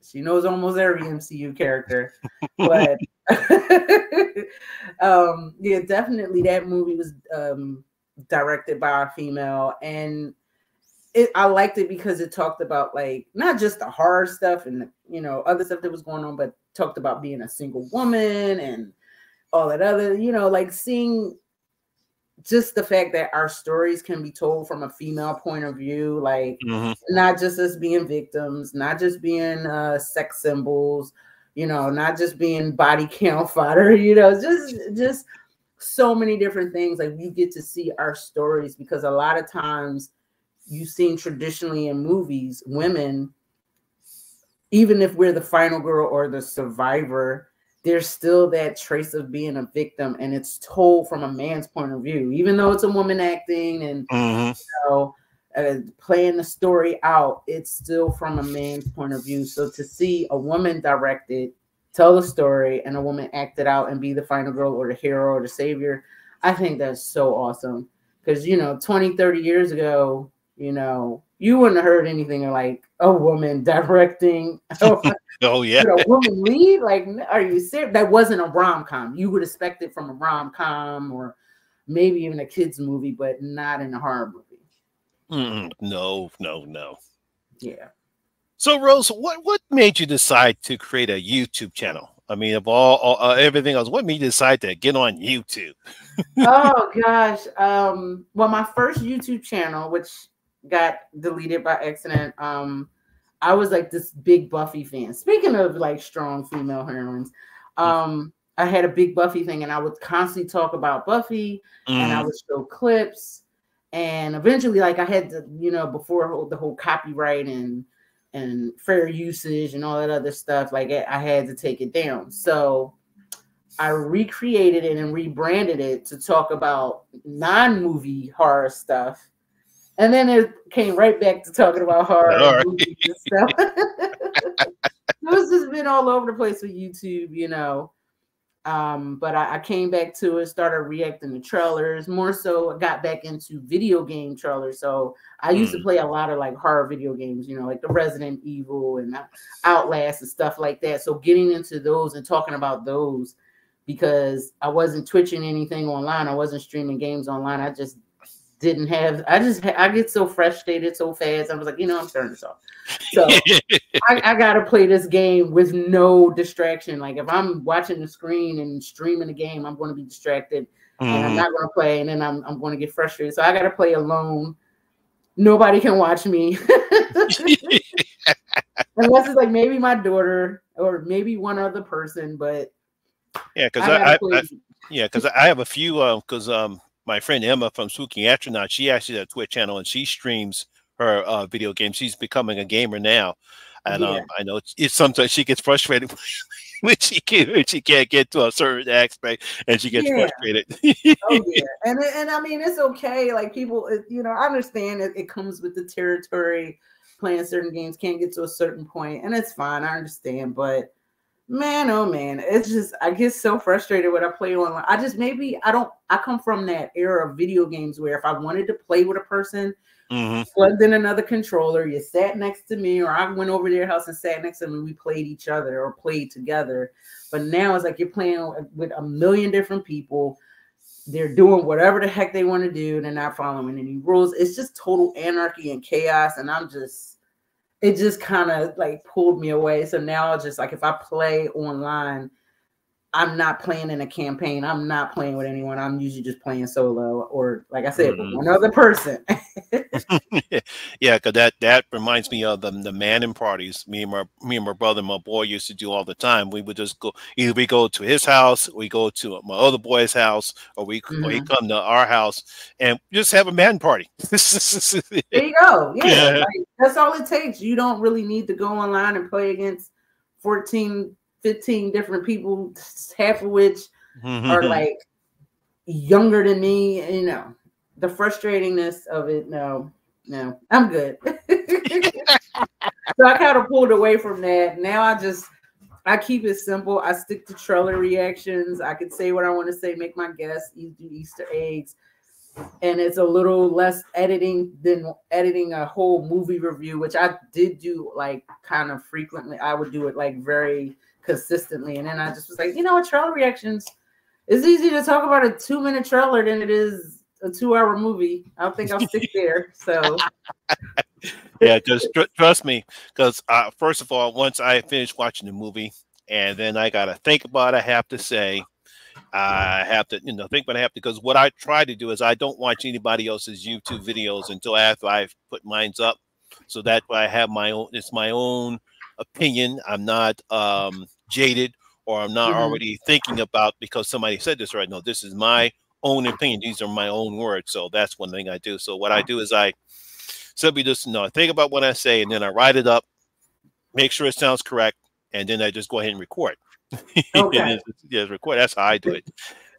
she knows almost every MCU character. But yeah, definitely that movie was directed by a female, and I liked it because it talked about like not just the horror stuff and other stuff that was going on, but talked about being a single woman and all that other, like seeing just the fact that our stories can be told from a female point of view, like not just us being victims, not just being sex symbols, not just being body count fodder, just so many different things. Like you get to see our stories because a lot of times you've seen traditionally in movies, women, even if we're the final girl or the survivor, there's still that trace of being a victim, and it's told from a man's point of view, even though it's a woman acting and playing the story out, it's still from a man's point of view. So to see a woman direct it, tell the story, and a woman act it out and be the final girl or the hero or the savior, I think that's so awesome. Because 20, 30 years ago, you wouldn't have heard anything like a woman directing. Oh yeah, a woman lead. Like, are you serious? That wasn't a rom-com. You would expect it from a rom-com or maybe even a kids movie, but not in a horror movie. No. Yeah. So Rose, what made you decide to create a YouTube channel? I mean, of all everything else, what made you decide to get on YouTube? Oh gosh. Well, my first YouTube channel, which got deleted by accident, I was like this big Buffy fan. Speaking of like strong female heroines, I had a big Buffy thing, and I would constantly talk about Buffy, and I would show clips, and eventually, like I had to, before the whole copyright and fair usage and all that other stuff, like I had to take it down. So I recreated it and rebranded it to talk about non-movie horror stuff. And then it came right back to talking about horror movies and stuff. It's just been all over the place with YouTube, But I came back to it, started reacting to trailers. More so, I got back into video game trailers. So I used to play a lot of like horror video games, like the Resident Evil and Outlast and stuff like that. So getting into those and talking about those, because I wasn't twitching anything online. I wasn't streaming games online. I just didn't have. I get so frustrated so fast. I was like, I'm turning this off. So I gotta play this game with no distraction. Like if I'm watching the screen and streaming the game, I'm going to be distracted, and I'm not going to play, and then I'm going to get frustrated. So I gotta play alone. Nobody can watch me unless it's like maybe my daughter or maybe one other person. But yeah, because I have a few because my friend Emma from Spooky Astronaut, she actually has a Twitch channel and she streams her video games. She's becoming a gamer now, and I know it's sometimes she gets frustrated when she can't get to a certain aspect, and she gets frustrated. Oh yeah, and I mean it's okay. Like people, I understand it comes with the territory. Playing certain games can't get to a certain point, and it's fine. I understand, but man, oh man, it's just I get so frustrated when I play online. I come from that era of video games where if I wanted to play with a person, plugged in another controller, you sat next to me, or I went over to their house and sat next to them and we played each other or played together. But now it's like you're playing with a million different people. They're doing whatever the heck they want to do. They're not following any rules. It's just total anarchy and chaos. And it just kind of like pulled me away. So now it's just like if I play online, I'm not playing in a campaign. I'm not playing with anyone. I'm usually just playing solo, or like I said, with one other person. Yeah, because that reminds me of the Manning parties. Me and my brother and my boy used to do all the time. We would just go, either we go to his house, we go to my other boy's house, or he come to our house and just have a Manning party. There you go. Yeah, like, that's all it takes. You don't really need to go online and play against 14, 15 different people, half of which are like younger than me. The frustratingness of it. No, I'm good. So I kind of pulled away from that. Now I keep it simple. I stick to trailer reactions. I can say what I want to say, make my guess, do Easter eggs. And it's a little less editing than editing a whole movie review, which I did do like kind of frequently. I would do it like very consistently. And then I just was like, trailer reactions, it's easy to talk about a 2-minute trailer than it is a 2-hour movie. I don't think I'll stick there. So yeah, just trust me, because first of all, once I finish watching the movie, and then I gotta think about what I have to say. I have to, think what I have to, because what I try to do is I don't watch anybody else's YouTube videos until after I've put mine up. So that's why I have my own. It's my own opinion. I'm not jaded, or I'm not already thinking about because somebody said this right. No, this is my own opinion. These are my own words. So that's one thing I do. So what I do is I simply just think about what I say, and then I write it up, make sure it sounds correct, and then I just go ahead and record. Okay. Record. That's how I do it.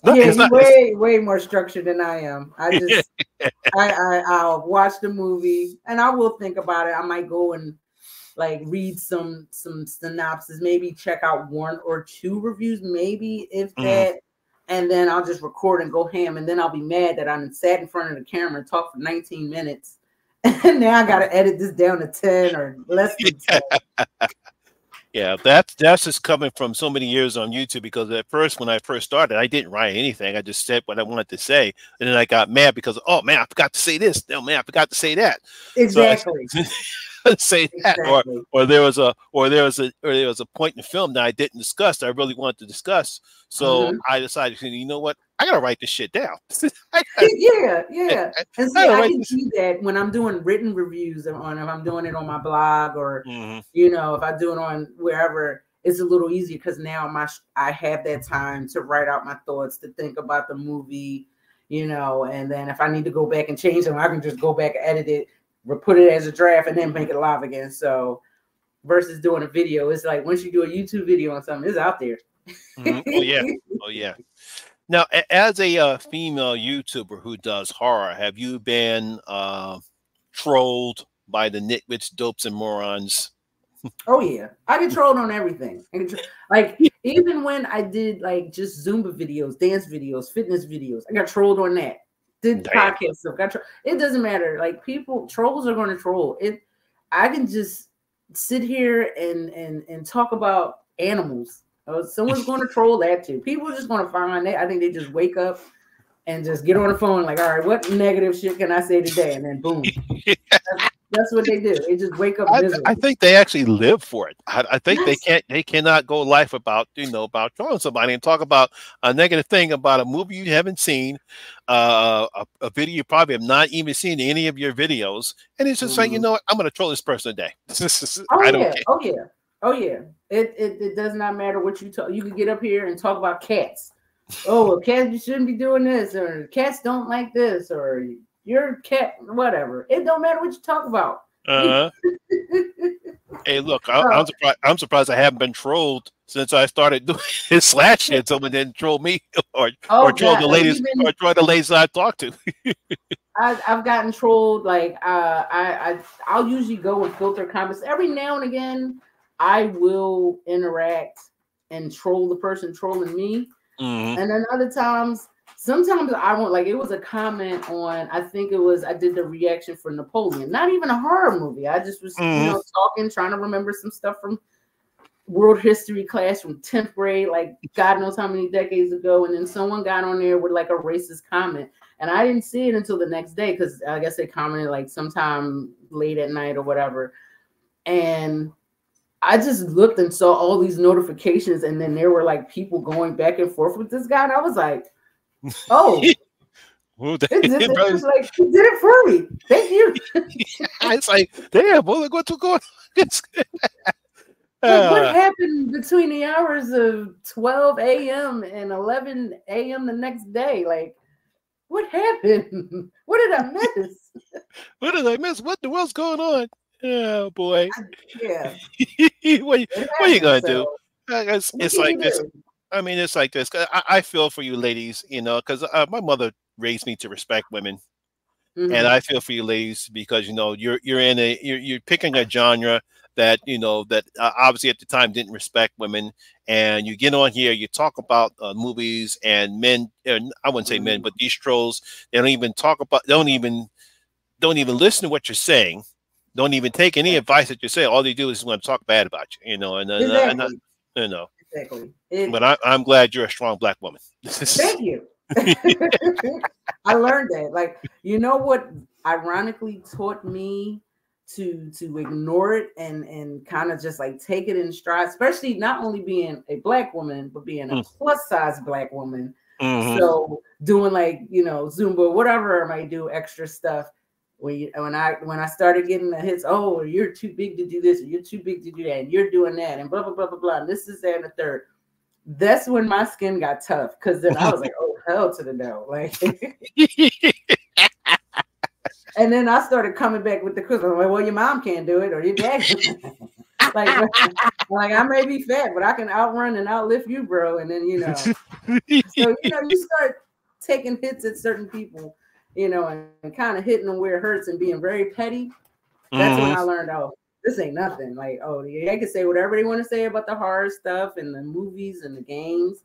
Way more structured than I am. I just I'll watch the movie and I will think about it. I might go and like read some synopsis, maybe check out 1 or 2 reviews, maybe if that, and then I'll just record and go ham, and then I'll be mad that I sat in front of the camera and talked for 19 minutes, and now I gotta edit this down to 10 or less than 10. Yeah, that's just coming from so many years on YouTube, because at first, when I first started, I didn't write anything. I just said what I wanted to say. And then I got mad because, oh man, I forgot to say this. Oh man, I forgot to say that. Exactly. So say that. Exactly. Or there was a point in the film that I didn't discuss that I really wanted to discuss. So I decided, you know what? I gotta write this shit down. Yeah. And see, I can do that when I'm doing written reviews if I'm doing it on my blog, or if I do it on wherever, it's a little easier because now I have that time to write out my thoughts, to think about the movie, and then if I need to go back and change them, I can just go back, edit it, put it as a draft, and then make it live again. So versus doing a video, it's like once you do a YouTube video on something, it's out there. Oh yeah. Now, as a female YouTuber who does horror, have you been trolled by the nitwits, dopes, and morons? Oh yeah, I get trolled on everything. Like even when I did like just Zumba videos, dance videos, fitness videos, I got trolled on that. Did podcast stuff, it doesn't matter. Like trolls are going to troll. I can just sit here and talk about animals. Someone's going to troll that too. People are just going to find that. I think they just wake up and just get on the phone like, all right, what negative shit can I say today? And then boom. That's what they do. They just wake up miserable. I think they actually live for it. I think they cannot go life about about throwing somebody and talk about a negative thing about a movie you haven't seen, a video you probably have not even seen any of your videos, and it's just like, you know what, I'm going to troll this person today. I don't care. Oh yeah. It does not matter what you talk. You can get up here and talk about cats. Oh, well, cats, you shouldn't be doing this, or cats don't like this, or your cat, whatever. It don't matter what you talk about. Hey, look, I'm surprised I haven't been trolled since I started doing this last year. Someone didn't troll me or troll the ladies or troll the ladies I talked to. I've gotten trolled. Like I'll usually go and filter comments every now and again. I will interact and troll the person trolling me, and then other times. Sometimes I won't, like, it was a comment on, I did the reaction for Napoleon, not even a horror movie. I just was, talking, trying to remember some stuff from world history class from 10th grade, like God knows how many decades ago. And then someone got on there with like a racist comment. And I didn't see it until the next day because I guess they commented like sometime late at night or whatever. And I just looked and saw all these notifications. And then there were like people going back and forth with this guy. And I was like, oh, well, it's like he did it for me. Thank you. It's like, damn, well, what's going on? What happened between the hours of 12 a.m. and 11 a.m. the next day? Like, what happened? What did I miss? What did I miss? What the world's going on? Oh boy. Yeah. what are you gonna do? It's like this. I mean, it's like this. I feel for you ladies, because my mother raised me to respect women, and I feel for you ladies because you're picking a genre that obviously at the time didn't respect women, and you get on here, you talk about movies and men. And I wouldn't say men, but these trolls, they don't even listen to what you're saying, don't even take any advice that you say. All they do is want to talk bad about you, Exactly. But I'm glad you're a strong Black woman. Thank you. I learned that. Like, you know what ironically taught me to ignore it and kind of just like take it in stride, especially not only being a Black woman, but being a plus size Black woman. So doing like, Zumba, whatever I might do, extra stuff. When I started getting the hits, oh, you're too big to do this, or you're too big to do that, and you're doing that, and blah blah blah blah blah. And this is that and the third. That's when my skin got tough because then I was like, oh hell to the no, like. And then I started coming back with the quiz. I'm like, well, your mom can't do it, or your dad. like I may be fat, but I can outrun and outlift you, bro. And then so you start taking hits at certain people. And kind of hitting them where it hurts and being very petty. That's when I learned, oh, this ain't nothing. Like, oh, they can say whatever they want to say about the horror stuff and the movies and the games.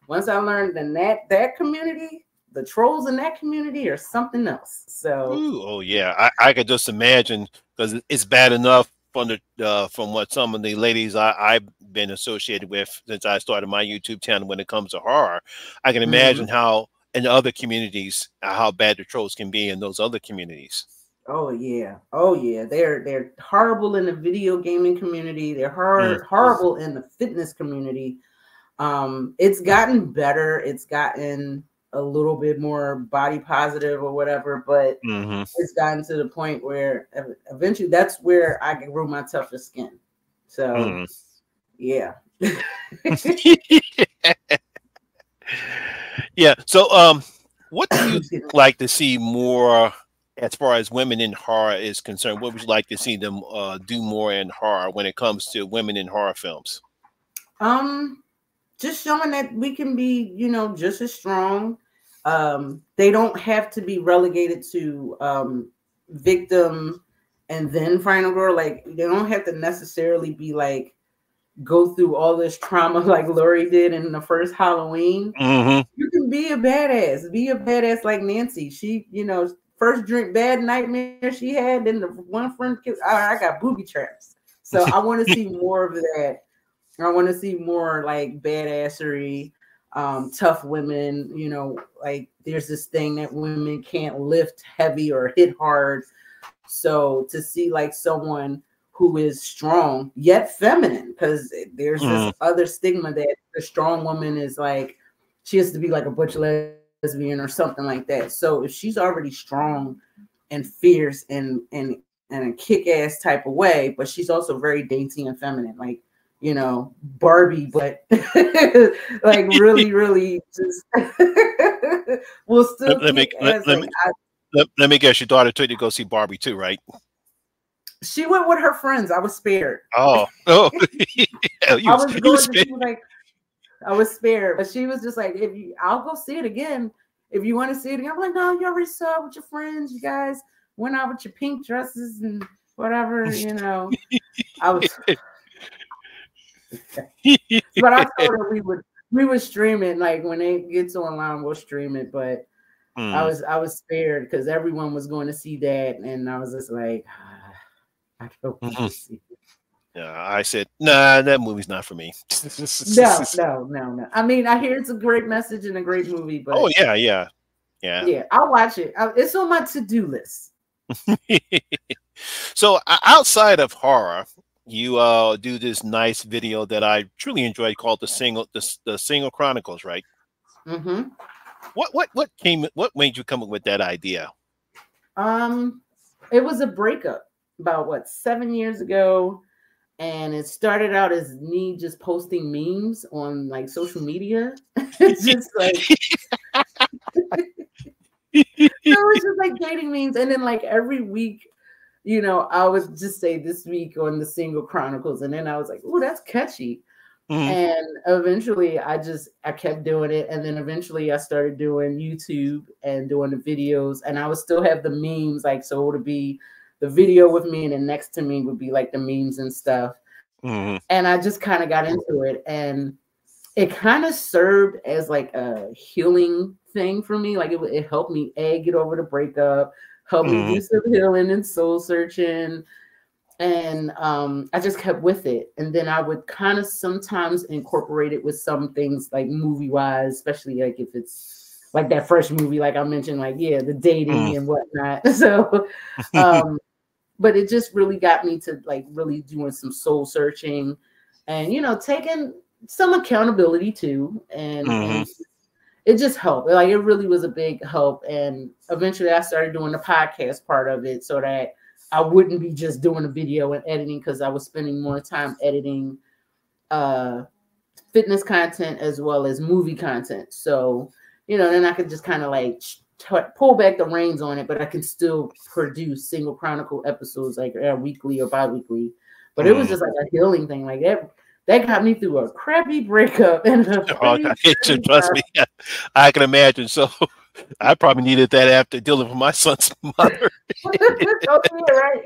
Once I learned that community, the trolls in that community are something else. So, oh yeah, I could just imagine because it's bad enough from what some of the ladies I've been associated with since I started my YouTube channel when it comes to horror. I can imagine how. In other communities, how bad the trolls can be in those other communities. Oh yeah, they're horrible in the video gaming community. They're horrible in the fitness community. It's gotten better. It's gotten a little bit more body positive or whatever, but it's gotten to the point where eventually that's where I grew my tougher skin. So yeah. Yeah. So, what do you like to see more as far as women in horror is concerned? What would you like to see them do more in horror when it comes to women in horror films? Just showing that we can be, just as strong. They don't have to be relegated to victim and then final girl. Like, they don't have to necessarily be like go through all this trauma like Laurie did in the first Halloween. You can be a badass like Nancy. She, first drink bad nightmare she had, then the one friend kissed, I got booby traps. So I want to see more of that. I want to see more like badassery. tough women, you know, like there's this thing that women can't lift heavy or hit hard. So to see like someone who is strong yet feminine, because there's this other stigma that the strong woman is like, she has to be like a butch lesbian or something like that. So if she's already strong and fierce and a kick-ass type of way, but she's also very dainty and feminine, like, you know, Barbie, but like really, really just will still let me let me guess, your daughter took you to go see Barbie too, right? She went with her friends. I was spared. Oh, yeah, I was going. She was like, I was spared, but she was just like, "If you, I'll go see it again. If you want to see it again." I'm like, "No, you already saw it with your friends. You guys went out with your pink dresses and whatever, you know." I was, but I told her we would stream it. Like when it gets online, we'll stream it. But I was spared because everyone was going to see that, and I was just like, I don't want to see it. Yeah, I said, nah, that movie's not for me. No. I mean, I hear it's a great message and a great movie, but oh yeah, I'll watch it. It's on my to-do list. So outside of horror, you do this nice video that I truly enjoyed called the Single Chronicles, right? Mm-hmm. What made you come up with that idea? It was a breakup about 7 years ago. And it started out as me just posting memes on like social media. Just like it was just like dating memes. And then like every week, you know, I would just say this week on the Single Chronicles. And then I was like, oh, that's catchy. And eventually I kept doing it. And then eventually I started doing YouTube and doing the videos. And I would still have the memes, like, so it would be the video with me, and then next to me would be like the memes and stuff. And I just kind of got into it, and it kind of served as like a healing thing for me. Like it helped me get over the breakup, helped me do some healing and soul searching. And I just kept with it. And then I would kind of sometimes incorporate it with some things like movie wise, especially like if it's like that fresh movie, like I mentioned, like, the dating and whatnot. So, but it just really got me to like really doing some soul searching and, you know, taking some accountability too. And it just helped. Like it really was a big help. And eventually I started doing the podcast part of it so that I wouldn't be just doing a video and editing, because I was spending more time editing fitness content as well as movie content. So, you know, then I could just kind of like pull back the reins on it, but I can still produce Single Chronicle episodes like weekly or bi-weekly. But it was just like a healing thing. Like that got me through a crappy breakup. And trust me, I can imagine. So I probably needed that after dealing with my son's mother. Right.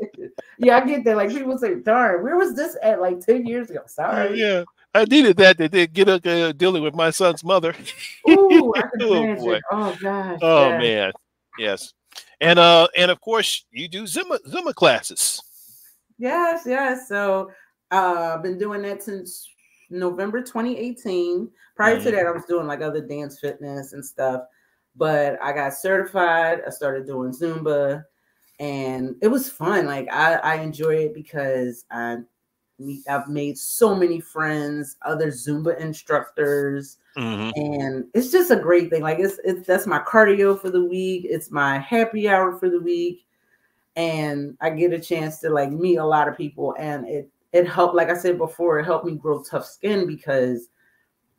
Yeah, I get that. Like people say, darn, where was this at like 10 years ago? Sorry. Yeah. I needed that to get dealing with my son's mother. Ooh, I can imagine. Oh gosh. Oh man. Yes. And of course you do Zumba classes. Yes. So I've been doing that since November 2018. Prior to that, I was doing like other dance fitness and stuff. But I got certified. I started doing Zumba, and it was fun. Like I enjoy it because I've made so many friends, other Zumba instructors, and it's just a great thing. Like that's my cardio for the week. It's my happy hour for the week, and I get a chance to like meet a lot of people. And it helped. Like I said before, it helped me grow tough skin, because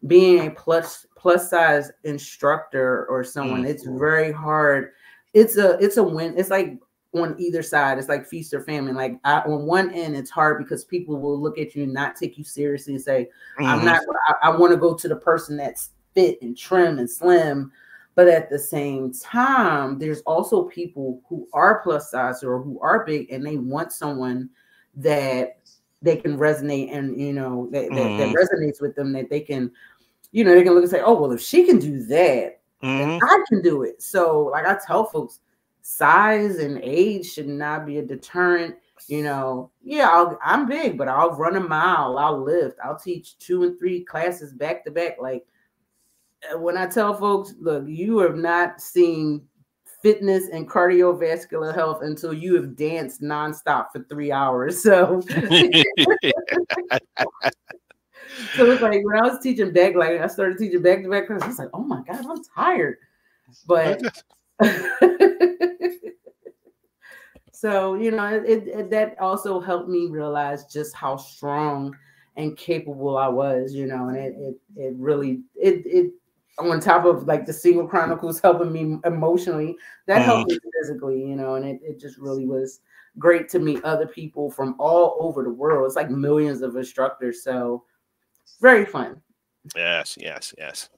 being a plus size instructor or someone, it's very hard. It's a win. It's like on either side, it's like feast or famine. Like on one end, it's hard because people will look at you and not take you seriously and say, I want to go to the person that's fit and trim and slim. But at the same time, there's also people who are plus size or who are big, and they want someone that they can resonate, and you know that resonates with them, that they can, you know, they can look and say, oh well, if she can do that, then I can do it. So like I tell folks, size and age should not be a deterrent. You know, I'm big, but I'll run a mile, I'll lift, I'll teach 2 and 3 classes back to back. Like when I tell folks, look, you have not seen fitness and cardiovascular health until you have danced nonstop for 3 hours. So, so it's like when I was teaching back, like I started teaching back to back, I was like, oh my God, I'm tired. But so, you know, that also helped me realize just how strong and capable I was, you know, and it really on top of like the Single Chronicles helping me emotionally, that helped me physically, you know, and it just really was great to meet other people from all over the world. It's like millions of instructors. So very fun. Yes, yes, yes.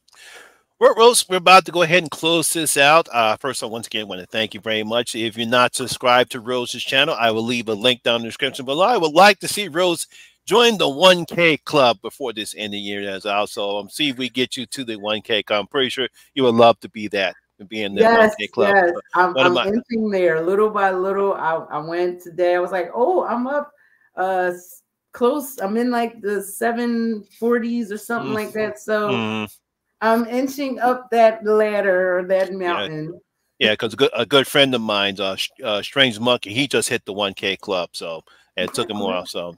Well, Rose, we're about to go ahead and close this out. First, I once again want to thank you very much. If you're not subscribed to Rose's channel, I will leave a link down in the description below. I would like to see Rose join the 1K club before this end of the year as well. So see if we get you to the 1K club. I'm pretty sure you would love to be that, to be in the 1K club. Yes, I'm inching there little by little. I went today. I was like, oh, I'm up close. I'm in like the 740s or something like that. So I'm inching up that ladder or that mountain. Yeah, because a good friend of mine, Strange Monkey, he just hit the 1K club. So it took him a while. So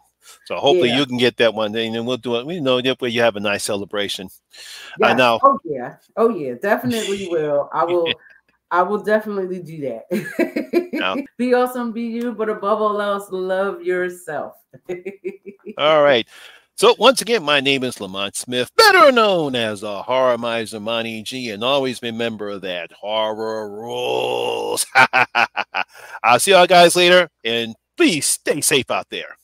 hopefully you can get that one day, and then we'll do it. We know that way you have a nice celebration. Yes. Now, oh yeah, definitely will. I will definitely do that. Be awesome, be you, but above all else, love yourself. All right. So once again, my name is Lamont Smith, better known as Horror Miser Monty G, and always remember that horror rules. I'll see y'all guys later, and please stay safe out there.